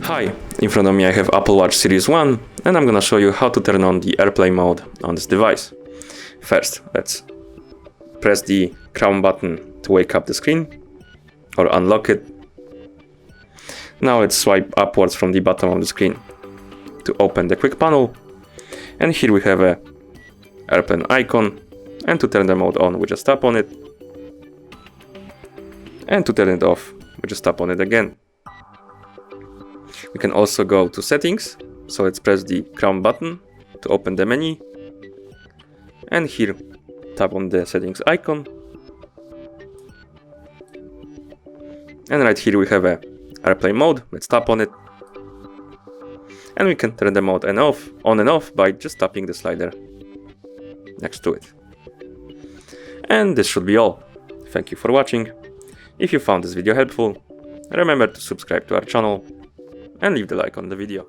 Hi, in front of me I have Apple Watch Series 1 and I'm gonna show you how to turn on the AirPlay mode on this device. First, let's press the crown button to wake up the screen or unlock it. Now let's swipe upwards from the bottom of the screen to open the quick panel, and here we have a airplane icon, and to turn the mode on we just tap on it, and to turn it off we just tap on it again. We can also go to settings, so let's press the crown button to open the menu, and here tap on the settings icon, and right here we have a AirPlay mode. Let's tap on it, and we can turn the mode on and off by just tapping the slider next to it. And this should be all. Thank you for watching. If you found this video helpful, remember to subscribe to our channel and leave the like on the video.